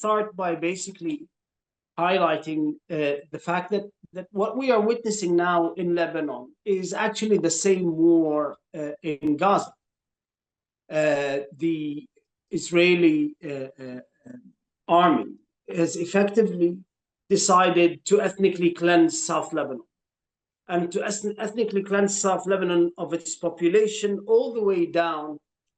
start by basically highlighting the fact that what we are witnessing now in Lebanon is actually the same war in Gaza. The Israeli army has effectively decided to ethnically cleanse South Lebanon, and to ethnically cleanse South Lebanon of its population all the way down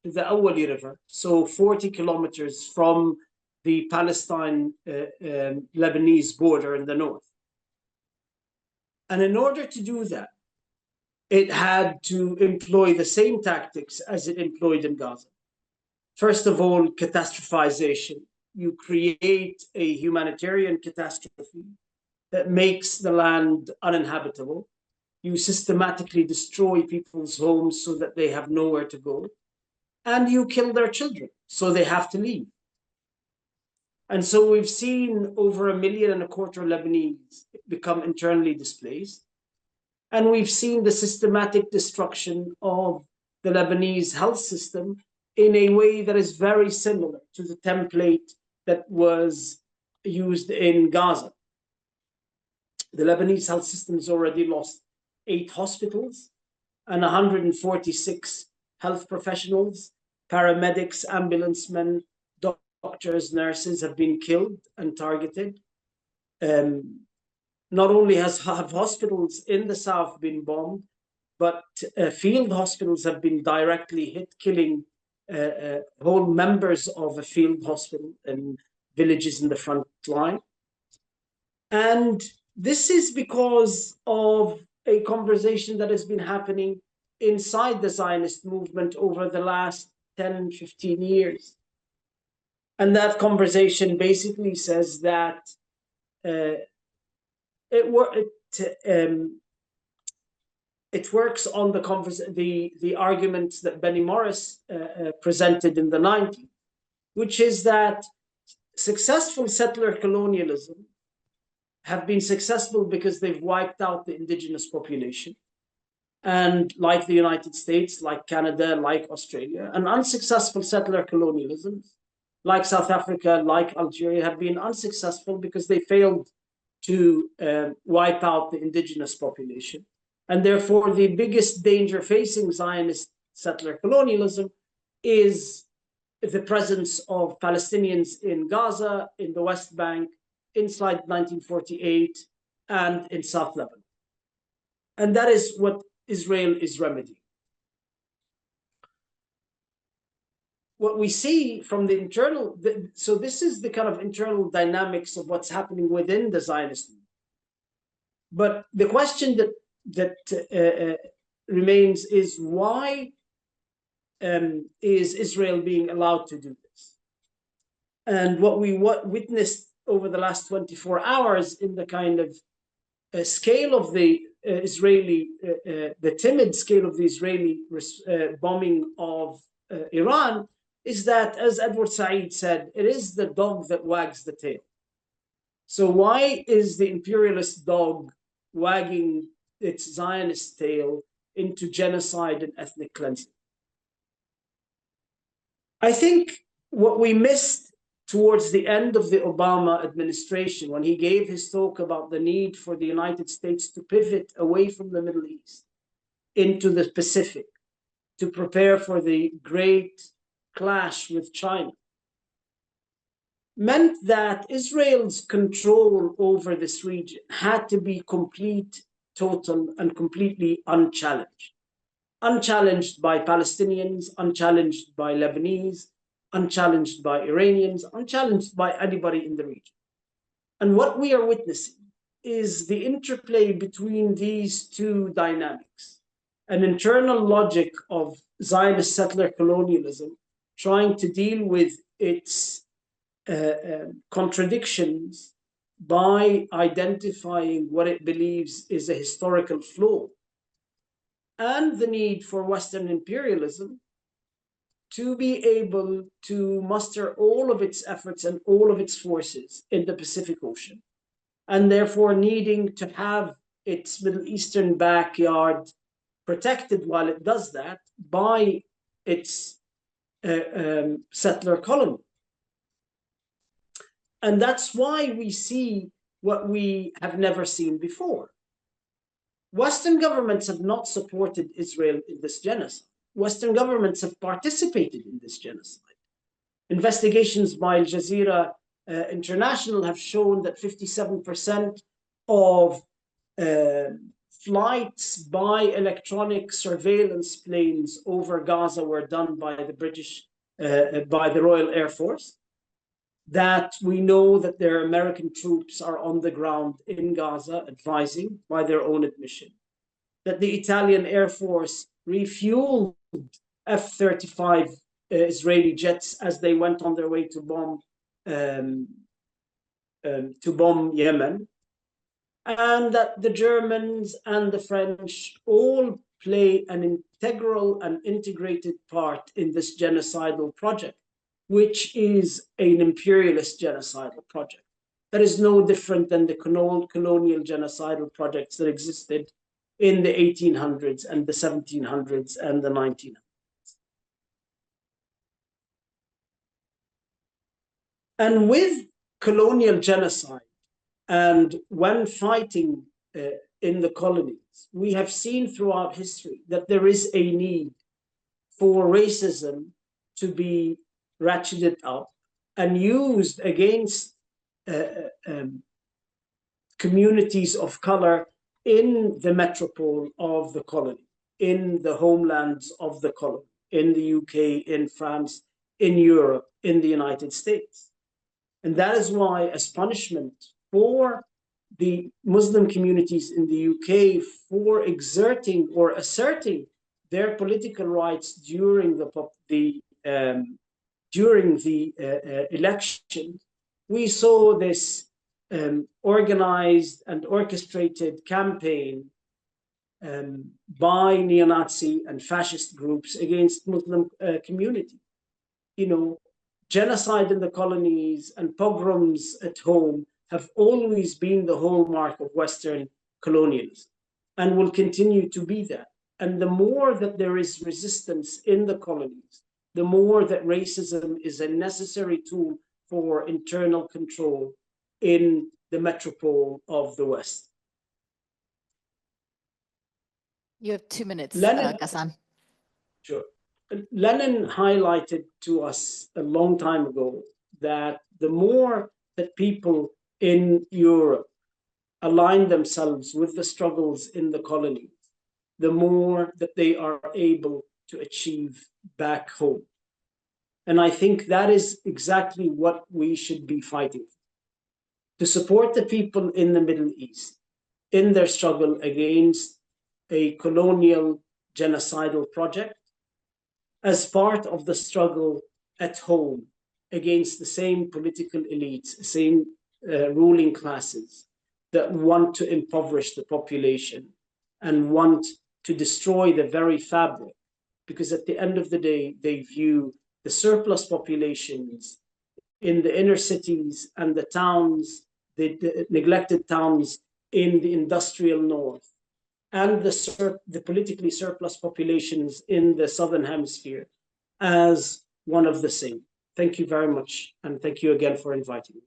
to the Awali River, so 40 kilometers from the Palestine-Lebanese border in the north. And in order to do that, it had to employ the same tactics as it employed in Gaza. First of all, catastrophization. You create a humanitarian catastrophe that makes the land uninhabitable. You systematically destroy people's homes so that they have nowhere to go. And you kill their children, so they have to leave. And so we've seen over 1.25 million Lebanese become internally displaced. And we've seen the systematic destruction of the Lebanese health system in a way that is very similar to the template that was used in Gaza. The Lebanese health system has already lost 8 hospitals and 146 health professionals, paramedics, ambulance men, doctors, nurses have been killed and targeted. Not only have hospitals in the south been bombed, but field hospitals have been directly hit, killing whole members of a field hospital and villages in the front line. And this is because of a conversation that has been happening inside the Zionist movement over the last 10, 15 years. And that conversation basically says that it works on the arguments that Benny Morris presented in the 90s, which is that successful settler colonialism have been successful because they've wiped out the indigenous population. And like the United States, like Canada, like Australia, and unsuccessful settler colonialisms, like South Africa, like Algeria, have been unsuccessful because they failed to wipe out the indigenous population. And therefore, the biggest danger facing Zionist settler colonialism is the presence of Palestinians in Gaza, in the West Bank, inside 1948, and in South Lebanon. And that is what Israel is remedying. What we see from the internal, so this is the kind of internal dynamics of what's happening within the Zionist movement. But the question that remains is, why is Israel being allowed to do this? And what we witnessed over the last 24 hours in the kind of scale of the the timid scale of the Israeli bombing of Iran, is that, as Edward Said said, it is the dog that wags the tail. So why is the imperialist dog wagging its Zionist tail into genocide and ethnic cleansing? I think what we missed towards the end of the Obama administration, when he gave his talk about the need for the United States to pivot away from the Middle East into the Pacific to prepare for the great clash with China, meant that Israel's control over this region had to be complete, total, and completely unchallenged. Unchallenged by Palestinians, unchallenged by Lebanese, unchallenged by Iranians, unchallenged by anybody in the region. And what we are witnessing is the interplay between these two dynamics, an internal logic of Zionist settler colonialism trying to deal with its contradictions by identifying what it believes is a historical flaw, and the need for Western imperialism to be able to muster all of its efforts and all of its forces in the Pacific Ocean, and therefore needing to have its Middle Eastern backyard protected while it does that by its settler colony. And that's why we see what we have never seen before. Western governments have not supported Israel in this genocide. Western governments have participated in this genocide. Investigations by Al Jazeera International have shown that 57% of flights by electronic surveillance planes over Gaza were done by the by the Royal Air Force. That we know that their American troops are on the ground in Gaza advising by their own admission. That the Italian Air Force refueled F-35 Israeli jets as they went on their way to bomb Yemen, and that the Germans and the French all play an integral and integrated part in this genocidal project, which is an imperialist genocidal project that is no different than the colonial genocidal projects that existed in the 1800s and the 1700s and the 1900s. And with colonial genocide, and when fighting in the colonies, we have seen throughout history that there is a need for racism to be ratcheted up and used against communities of color in the metropole of the colony, in the homelands of the colony, in the UK, in France, in Europe, in the United States. And that is why, as punishment for the Muslim communities in the UK for exerting or asserting their political rights during the election, we saw this organized and orchestrated campaign by neo-Nazi and fascist groups against Muslim community. You know, genocide in the colonies and pogroms at home have always been the hallmark of Western colonialism and will continue to be that. And the more that there is resistance in the colonies, the more that racism is a necessary tool for internal control in the metropole of the West. You have 2 minutes, Ghassan. Sure. Lenin highlighted to us a long time ago that the more that people in Europe align themselves with the struggles in the colonies, the more that they are able to achieve back home. And I think that is exactly what we should be fighting for. To support the people in the Middle East in their struggle against a colonial genocidal project, as part of the struggle at home against the same political elites, same ruling classes that want to impoverish the population and want to destroy the very fabric, because at the end of the day, they view the surplus populations in the inner cities and the towns, the neglected towns in the industrial north, and the politically surplus populations in the Southern Hemisphere as one of the same. Thank you very much. And thank you again for inviting me.